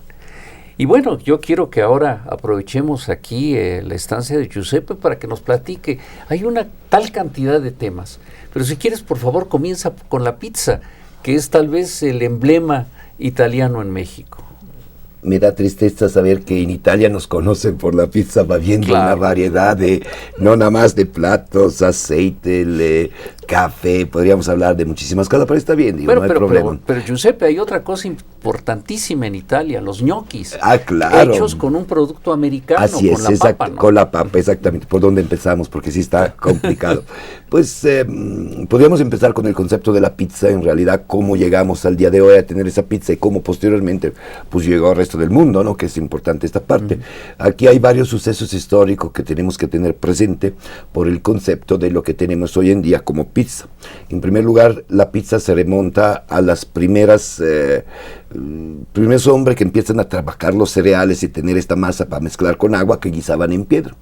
Y bueno, yo quiero que ahora aprovechemos aquí la estancia de Giuseppe para que nos platique. Hay una tal cantidad de temas, pero si quieres, por favor, comienza con la pizza, que es tal vez el emblema italiano en México. Me da tristeza saber que en Italia nos conocen por la pizza, va viendo una variedad de, no nada más de platos, aceite, café, podríamos hablar de muchísimas cosas, pero está bien, digo, bueno, no hay problema. Pero Giuseppe, hay otra cosa importantísima en Italia, los gnocchis. Ah, claro. Hechos con un producto americano, así es, con la papa, ¿no? Con la papa, exactamente. ¿Por dónde empezamos? Porque sí está complicado. Pues podríamos empezar con el concepto de la pizza, en realidad, cómo llegamos al día de hoy a tener esa pizza y cómo posteriormente pues llegó al resto del mundo, ¿no? Que es importante esta parte. Aquí hay varios sucesos históricos que tenemos que tener presente por el concepto de lo que tenemos hoy en día como pizza. En primer lugar, la pizza se remonta a las primeros hombres que empiezan a trabajar los cereales y tener esta masa para mezclar con agua que guisaban en piedra.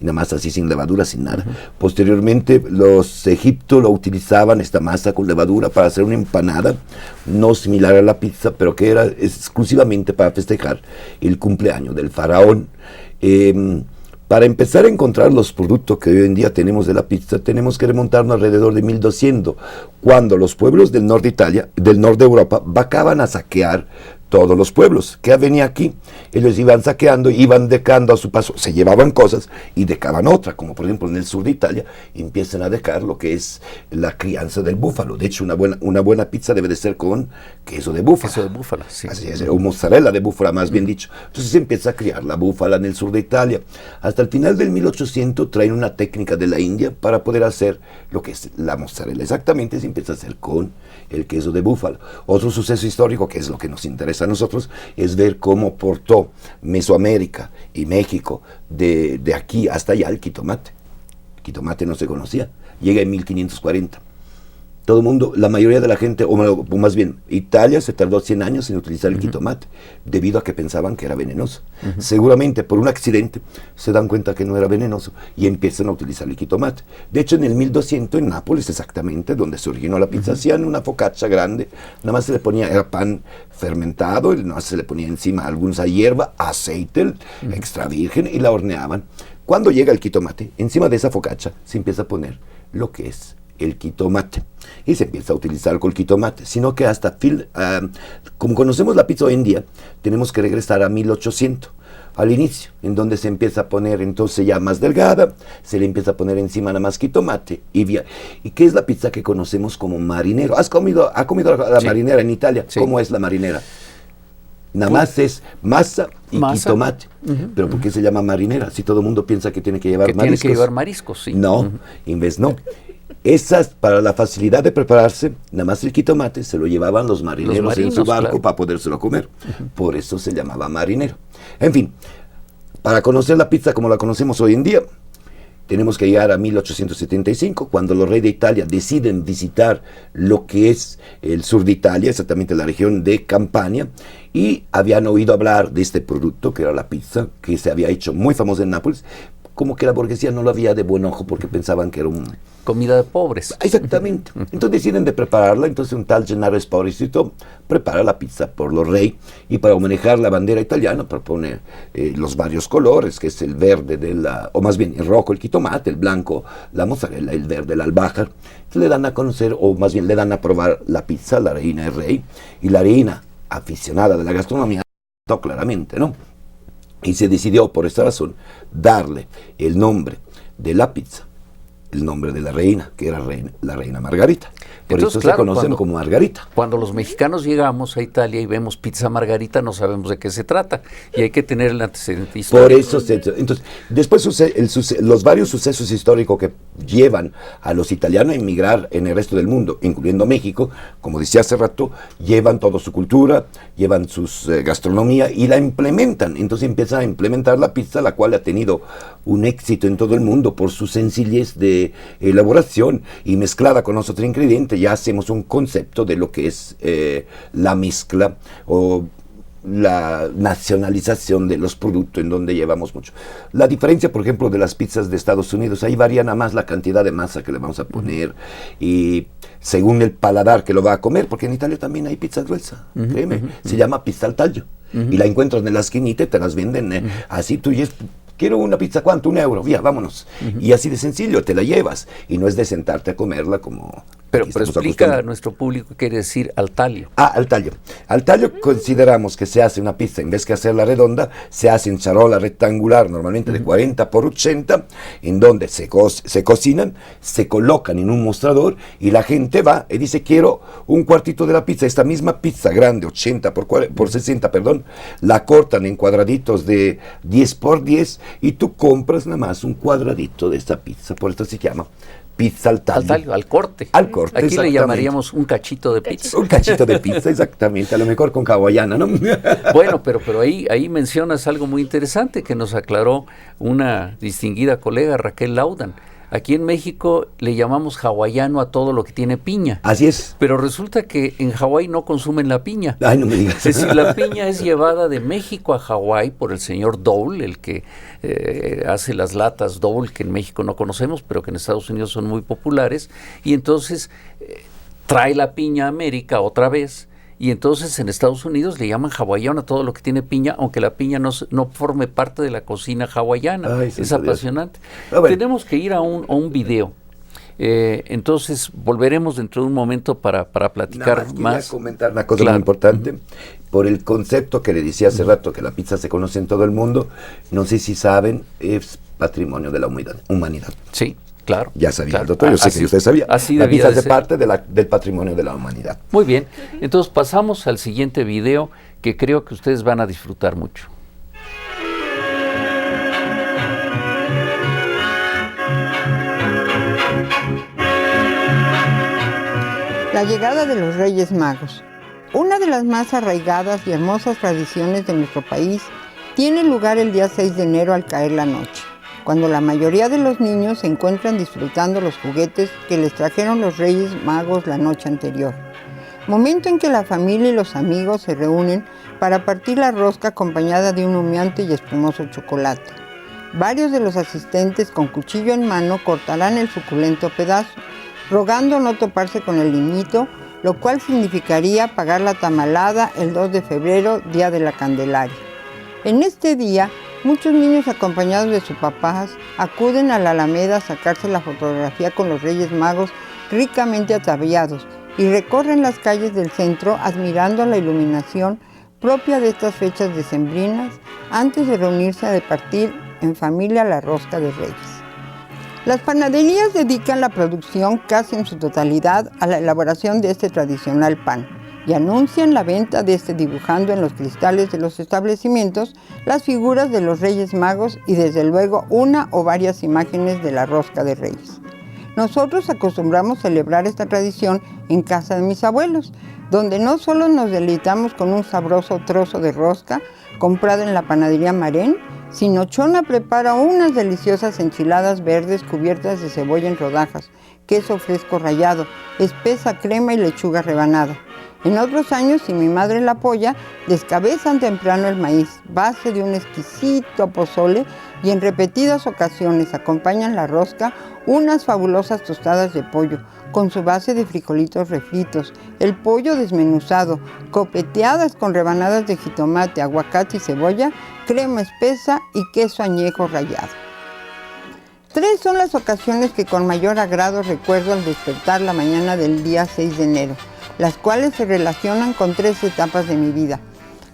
Y nada más así, sin levadura, sin nada. Posteriormente, los egipcios lo utilizaban, esta masa con levadura, para hacer una empanada, no similar a la pizza, pero que era exclusivamente para festejar el cumpleaños del faraón. Para empezar a encontrar los productos que hoy en día tenemos de la pizza, tenemos que remontarnos alrededor de 1200, cuando los pueblos del norte de Italia, del norte de Europa, vacaban a saquear todos los pueblos que venía aquí. Ellos iban saqueando, iban dejando a su paso, se llevaban cosas y dejaban otra, como por ejemplo en el sur de Italia empiezan a dejar lo que es la crianza del búfalo. De hecho, una buena pizza debe de ser con queso de búfala. Queso de búfala, sí. Así es, o mozzarella de búfala, más bien dicho. Entonces se empieza a criar la búfala en el sur de Italia. Hasta el final del 1800 traen una técnica de la India para poder hacer lo que es la mozzarella. Exactamente, se empieza a hacer con el queso de búfalo. Otro suceso histórico, que es lo que nos interesa a nosotros, es ver cómo portó Mesoamérica y México de aquí hasta allá el jitomate. El jitomate no se conocía, llega en 1540. Todo el mundo, la mayoría de la gente, o más bien, Italia se tardó 100 años en utilizar el jitomate, debido a que pensaban que era venenoso. Seguramente por un accidente se dan cuenta que no era venenoso y empiezan a utilizar el jitomate. De hecho, en el 1200, en Nápoles exactamente, donde se originó la pizza, hacían una focaccia grande, nada más se le ponía, era pan fermentado, nada más se le ponía encima alguna hierba, aceite extra virgen, y la horneaban. Cuando llega el jitomate, encima de esa focaccia se empieza a poner lo que es el jitomate, y se empieza a utilizar con el jitomate, sino que hasta como conocemos la pizza hoy en día, tenemos que regresar a 1800, al inicio, en donde se empieza a poner entonces ya más delgada, se le empieza a poner encima nada más jitomate, y ¿qué es la pizza que conocemos como marinero? ¿Ha comido la marinera en Italia? Sí. ¿Cómo es la marinera? Nada más es masa y jitomate. Pero ¿por qué se llama marinera? Si todo el mundo piensa que tiene que llevar mariscos. Tiene que llevar mariscos, sí. No, en vez no. Esas, para la facilidad de prepararse, nada más el jitomate se lo llevaban los marineros en su barco, claro, para podérselo comer. Por eso se llamaba marinero. En fin, para conocer la pizza como la conocemos hoy en día, tenemos que llegar a 1875, cuando los reyes de Italia deciden visitar lo que es el sur de Italia, exactamente la región de Campania, y habían oído hablar de este producto, que era la pizza, que se había hecho muy famosa en Nápoles. Como que la burguesía no lo había de buen ojo porque pensaban que era comida de pobres. Exactamente. Entonces deciden de prepararla. Entonces un tal Gennaro Esposito prepara la pizza por los reyes, y para manejar la bandera italiana propone los varios colores, que es el verde o más bien el rojo el jitomate, el blanco la mozzarella, el verde el albahaca. Entonces le dan a conocer, o más bien le dan a probar la pizza a la reina y el rey, y la reina, aficionada de la gastronomía, claramente, ¿no? Y se decidió por esta razón darle el nombre de la pizza, el nombre de la reina, que era la reina Margarita. Por entonces, eso claro, se conocen como Margarita. Cuando los mexicanos llegamos a Italia y vemos pizza Margarita, no sabemos de qué se trata, y hay que tener el antecedente histórico. Por eso, entonces, después los varios sucesos históricos que llevan a los italianos a emigrar en el resto del mundo, incluyendo México, como decía hace rato, llevan toda su cultura, llevan su gastronomía y la implementan. Entonces empiezan a implementar la pizza, la cual ha tenido un éxito en todo el mundo por su sencillez de elaboración, y mezclada con los otros ingredientes ya hacemos un concepto de lo que es la mezcla, o la nacionalización de los productos en donde llevamos mucho. La diferencia, por ejemplo, de las pizzas de Estados Unidos, ahí varía nada más la cantidad de masa que le vamos a poner y según el paladar que lo va a comer, porque en Italia también hay pizza gruesa, créeme, se llama pizza al taglio y la encuentras en la esquinita y te las venden así, tú y es... Quiero una pizza, ¿cuánto? €1, ya, vámonos. Y así de sencillo, te la llevas. Y no es de sentarte a comerla como... Pero explica a nuestro público qué quiere decir al taglio. Al taglio. Al taglio consideramos que se hace una pizza, en vez que hacerla redonda, se hace en charola rectangular, normalmente de 40 por 80, en donde se cocinan, se colocan en un mostrador y la gente va y dice, quiero un cuartito de la pizza. Esta misma pizza grande, 80 por 60, perdón, la cortan en cuadraditos de 10 por 10 y tú compras nada más un cuadradito de esta pizza. Por esto se llama pizza al taglio. Al corte. Al corte, aquí le llamaríamos un cachito de pizza. Un cachito de pizza, exactamente. A lo mejor con hawaiana, ¿no? Bueno, pero ahí mencionas algo muy interesante que nos aclaró una distinguida colega, Raquel Laudan. Aquí en México le llamamos hawaiano a todo lo que tiene piña. Así es. Pero resulta que en Hawái no consumen la piña. Ay, no me digas. Es decir, la piña es llevada de México a Hawái por el señor Dole, el que hace las latas Dole, que en México no conocemos, pero que en Estados Unidos son muy populares. Y entonces trae la piña a América otra vez. Y entonces en Estados Unidos le llaman hawaiano a todo lo que tiene piña, aunque la piña no forme parte de la cocina hawaiana. Ay, es apasionante. Bueno. Tenemos que ir a un video. Entonces volveremos dentro de un momento para platicar más. Quería comentar una cosa muy importante. Por el concepto que le decía hace rato, que la pizza se conoce en todo el mundo, no sé si saben, es patrimonio de la humanidad. Sí. Claro. Ya sabía, claro. Doctor, yo sé que usted sabía. La pizza hace parte del patrimonio de la humanidad. Muy bien, entonces pasamos al siguiente video que creo que ustedes van a disfrutar mucho. La llegada de los Reyes Magos. Una de las más arraigadas y hermosas tradiciones de nuestro país tiene lugar el día 6 de enero al caer la noche, cuando la mayoría de los niños se encuentran disfrutando los juguetes que les trajeron los Reyes Magos la noche anterior. Momento en que la familia y los amigos se reúnen para partir la rosca acompañada de un humeante y espumoso chocolate. Varios de los asistentes con cuchillo en mano cortarán el suculento pedazo, rogando no toparse con el niñito, lo cual significaría pagar la tamalada el 2 de febrero, Día de la Candelaria. En este día, muchos niños acompañados de sus papás acuden a la Alameda a sacarse la fotografía con los Reyes Magos ricamente ataviados y recorren las calles del centro admirando la iluminación propia de estas fechas decembrinas antes de reunirse a departir en familia la rosca de Reyes. Las panaderías dedican la producción casi en su totalidad a la elaboración de este tradicional pan y anuncian la venta de este dibujando en los cristales de los establecimientos las figuras de los Reyes Magos y desde luego una o varias imágenes de la rosca de Reyes. Nosotros acostumbramos celebrar esta tradición en casa de mis abuelos, donde no solo nos deleitamos con un sabroso trozo de rosca comprado en la panadería Marén, sino Chona prepara unas deliciosas enchiladas verdes cubiertas de cebolla en rodajas, queso fresco rallado, espesa crema y lechuga rebanada. En otros años, si mi madre la apoya, descabezan temprano el maíz, base de un exquisito pozole, y en repetidas ocasiones acompañan la rosca unas fabulosas tostadas de pollo, con su base de frijolitos refritos, el pollo desmenuzado, copeteadas con rebanadas de jitomate, aguacate y cebolla, crema espesa y queso añejo rallado. 3 son las ocasiones que con mayor agrado recuerdo al despertar la mañana del día 6 de enero, las cuales se relacionan con 3 etapas de mi vida.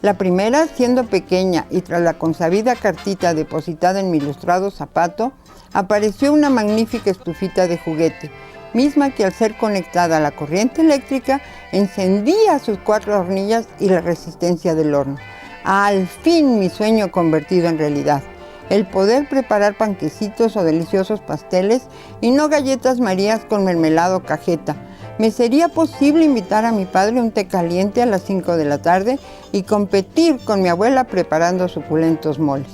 La primera, siendo pequeña y tras la consabida cartita depositada en mi ilustrado zapato, apareció una magnífica estufita de juguete, misma que al ser conectada a la corriente eléctrica encendía sus 4 hornillas y la resistencia del horno. Al fin mi sueño convertido en realidad. El poder preparar panquecitos o deliciosos pasteles y no galletas marías con mermelada o cajeta. Me sería posible invitar a mi padre un té caliente a las 5 de la tarde y competir con mi abuela preparando suculentos moles.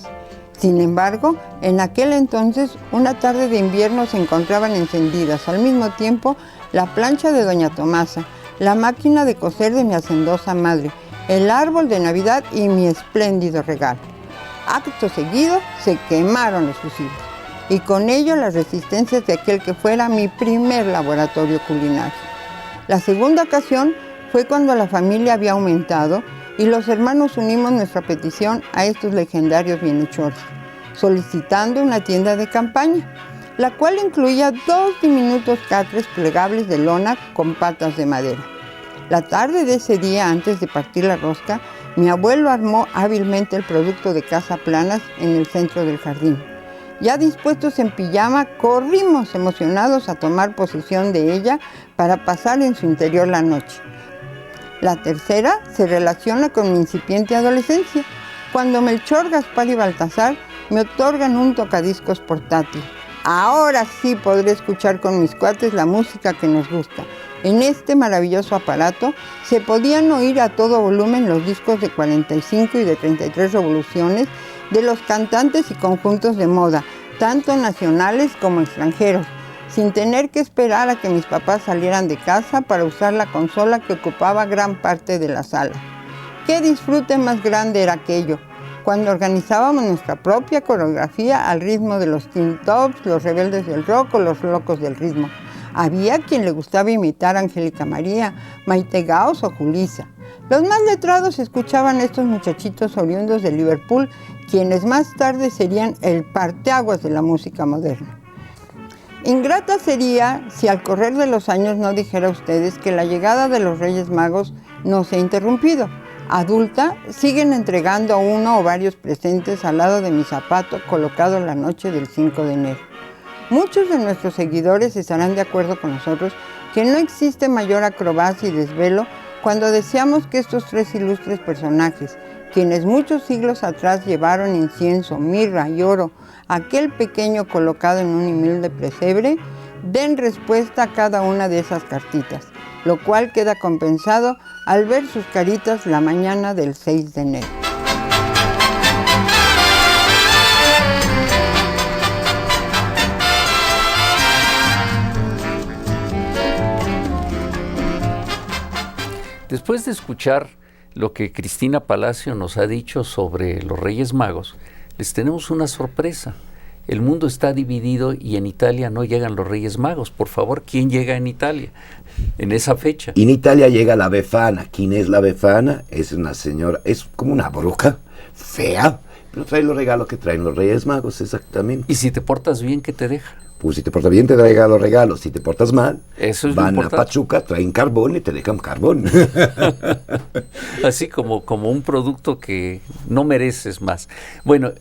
Sin embargo, en aquel entonces, una tarde de invierno se encontraban encendidas al mismo tiempo la plancha de doña Tomasa, la máquina de coser de mi hacendosa madre, el árbol de Navidad y mi espléndido regalo. Acto seguido, se quemaron los fusibles y con ello las resistencias de aquel que fuera mi primer laboratorio culinario. La segunda ocasión fue cuando la familia había aumentado y los hermanos unimos nuestra petición a estos legendarios bienhechores, solicitando una tienda de campaña, la cual incluía 2 diminutos catres plegables de lona con patas de madera. La tarde de ese día, antes de partir la rosca, mi abuelo armó hábilmente el producto de casa planas en el centro del jardín. Ya dispuestos en pijama, corrimos emocionados a tomar posesión de ella para pasar en su interior la noche. La tercera se relaciona con mi incipiente adolescencia, cuando Melchor, Gaspar y Baltasar me otorgan un tocadiscos portátil. Ahora sí podré escuchar con mis cuates la música que nos gusta. En este maravilloso aparato se podían oír a todo volumen los discos de 45 y de 33 revoluciones de los cantantes y conjuntos de moda, tanto nacionales como extranjeros, sin tener que esperar a que mis papás salieran de casa para usar la consola que ocupaba gran parte de la sala. ¡Qué disfrute más grande era aquello! Cuando organizábamos nuestra propia coreografía al ritmo de los Teen Tops, los Rebeldes del Rock o los Locos del Ritmo. Había quien le gustaba imitar a Angélica María, Maite Gauss o Julissa. Los más letrados escuchaban a estos muchachitos oriundos de Liverpool, quienes más tarde serían el parteaguas de la música moderna. Ingrata sería si al correr de los años no dijera a ustedes que la llegada de los Reyes Magos no se ha interrumpido. Adulta, siguen entregando uno o varios presentes al lado de mi zapato colocado la noche del 5 de enero. Muchos de nuestros seguidores estarán de acuerdo con nosotros que no existe mayor acrobacia y desvelo cuando deseamos que estos 3 ilustres personajes, quienes muchos siglos atrás llevaron incienso, mirra y oro a aquel pequeño colocado en un humilde pesebre, den respuesta a cada una de esas cartitas, lo cual queda compensado al ver sus caritas la mañana del 6 de enero. Después de escuchar lo que Cristina Palacio nos ha dicho sobre los Reyes Magos, les tenemos una sorpresa. El mundo está dividido y en Italia no llegan los Reyes Magos. Por favor, ¿quién llega en Italia en esa fecha? En Italia llega la Befana. ¿Quién es la Befana? Es una señora, es como una bruja fea, pero trae los regalos que traen los Reyes Magos, exactamente. Y si te portas bien, ¿qué te deja? Pues si te portas bien te traiga los regalos, si te portas mal, eso es van a Pachuca, traen carbón y te dejan carbón. Así como un producto que no mereces más. Bueno,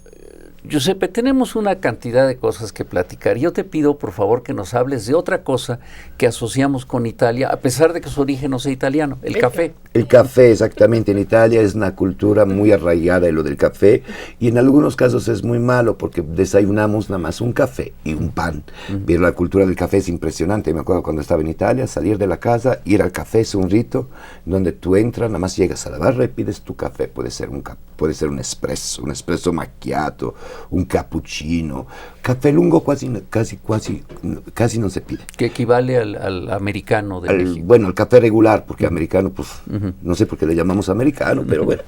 Giuseppe, tenemos una cantidad de cosas que platicar. Yo te pido, por favor, que nos hables de otra cosa que asociamos con Italia, a pesar de que su origen no sea italiano, el café. El café, exactamente. En Italia es una cultura muy arraigada en lo del café y en algunos casos es muy malo porque desayunamos nada más un café y un pan. Pero la cultura del café es impresionante. Me acuerdo cuando estaba en Italia, salir de la casa, ir al café es un rito donde tú entras, nada más llegas a la barra y pides tu café. Puede ser un espresso macchiato, un cappuccino. Café lungo casi no se pide. Que equivale al americano de México. Bueno, el café regular, porque americano, pues, no sé por qué le llamamos americano, pero bueno,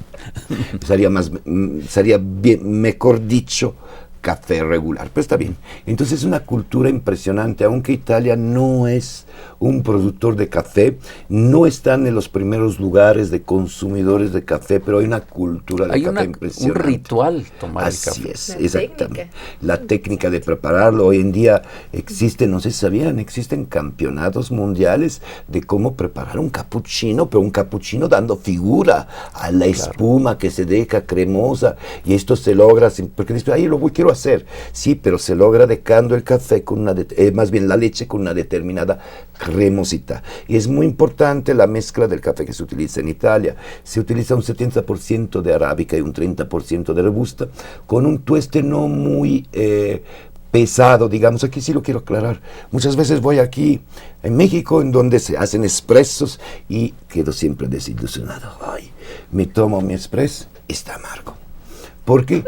sería bien, mejor dicho, café regular, pero está bien. Entonces es una cultura impresionante, aunque Italia no es un productor de café, no están en los primeros lugares de consumidores de café, pero hay una cultura de café impresionante. Un ritual tomar el café. Así es, exactamente. La técnica de prepararlo, hoy en día existen, no sé si sabían, existen campeonatos mundiales de cómo preparar un cappuccino, pero un cappuccino dando figura a la espuma que se deja cremosa, y esto se logra, porque después, quiero hacer, sí, pero se logra dejando el café con más bien la leche con una determinada cremosidad. Y es muy importante la mezcla del café que se utiliza en Italia. Se utiliza un 70% de arábica y un 30% de robusta, con un tueste no muy pesado, digamos. Aquí sí lo quiero aclarar. Muchas veces voy aquí en México, en donde se hacen expresos, y quedo siempre desilusionado. Ay, me tomo mi express, está amargo. ¿Por qué?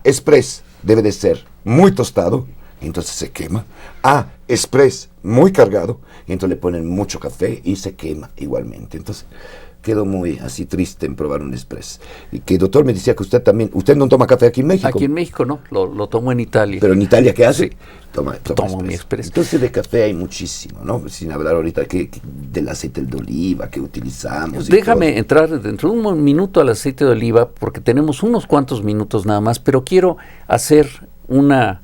Express debe de ser muy tostado, y entonces se quema. Express muy cargado, y entonces le ponen mucho café y se quema igualmente. Entonces, quedo muy así triste en probar un express. Y que el doctor me decía que usted no toma café aquí en México. Aquí en México no, lo tomo en Italia. Pero en Italia, ¿qué hace? Sí. Tomo mi express. Entonces de café hay muchísimo, ¿no? Sin hablar ahorita del aceite de oliva que utilizamos. Déjame entrar dentro de un minuto al aceite de oliva, porque tenemos unos cuantos minutos nada más, pero quiero hacer una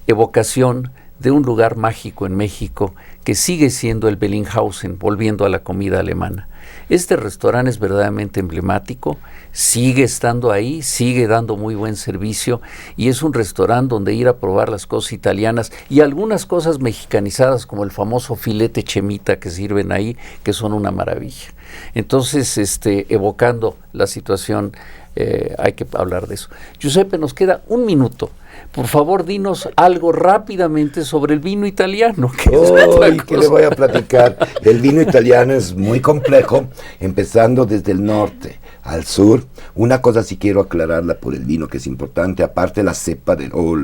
evocación de un lugar mágico en México que sigue siendo el Bellinghausen, volviendo a la comida alemana. Este restaurante es verdaderamente emblemático, sigue estando ahí, sigue dando muy buen servicio y es un restaurante donde ir a probar las cosas italianas y algunas cosas mexicanizadas como el famoso filete chemita que sirven ahí, que son una maravilla. Entonces, evocando la situación, hay que hablar de eso. Giuseppe, nos queda un minuto. Por favor, dinos algo rápidamente sobre el vino italiano. ¿Qué le voy a platicar? El vino italiano es muy complejo, empezando desde el norte al sur. Una cosa sí quiero aclararla por el vino, que es importante, aparte la cepa o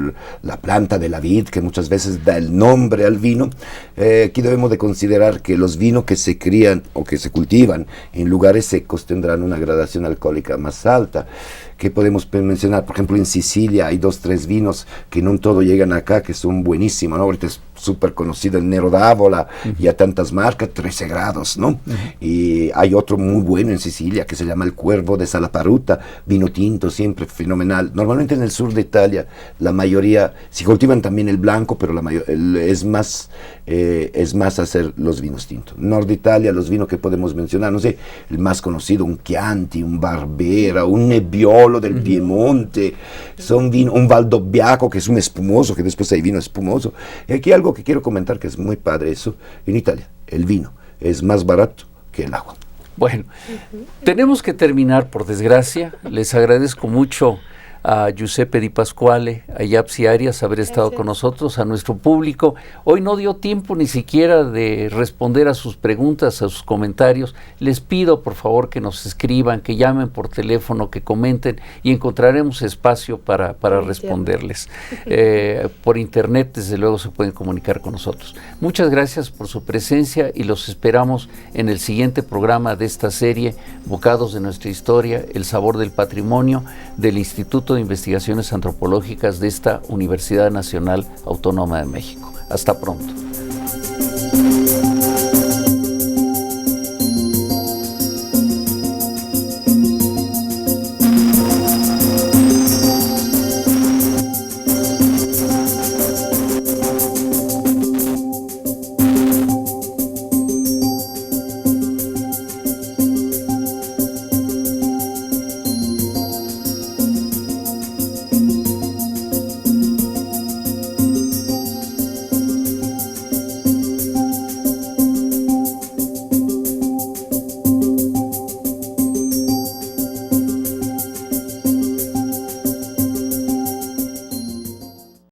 la planta de la vid, que muchas veces da el nombre al vino. Aquí debemos de considerar que los vinos que se crían o que se cultivan en lugares secos tendrán una gradación alcohólica más alta. ¿Qué podemos mencionar? Por ejemplo, en Sicilia hay 2-3 vinos que no todo llegan acá, que son buenísimos, ¿no? Ahorita es súper conocido el Nero d'Avola, y a tantas marcas, 13 grados, ¿no? Y hay otro muy bueno en Sicilia que se llama el Cuervo de Salaparuta, vino tinto, siempre fenomenal. Normalmente en el sur de Italia, la mayoría, si cultivan también el blanco, pero es más hacer los vinos tintos. Norte de Italia, los vinos que podemos mencionar, no sé, el más conocido, un Chianti, un Barbera, un Nebbiolo del Piemonte, son vinos, un Valdobbiaco, que es un espumoso, que después hay vino espumoso. Y aquí algo que quiero comentar que es muy padre eso, en Italia el vino es más barato que el agua. Bueno, tenemos que terminar por desgracia. Les agradezco mucho a Giuseppe Di Pasquale, a Yapsi Arias haber estado con nosotros, a nuestro público. Hoy no dio tiempo ni siquiera de responder a sus preguntas, a sus comentarios. Les pido por favor que nos escriban, que llamen por teléfono, que comenten y encontraremos espacio para responderles. Por internet desde luego se pueden comunicar con nosotros. Muchas gracias por su presencia y los esperamos en el siguiente programa de esta serie, Bocados de nuestra historia, el sabor del patrimonio, del Instituto de Investigaciones Antropológicas de esta Universidad Nacional Autónoma de México. Hasta pronto.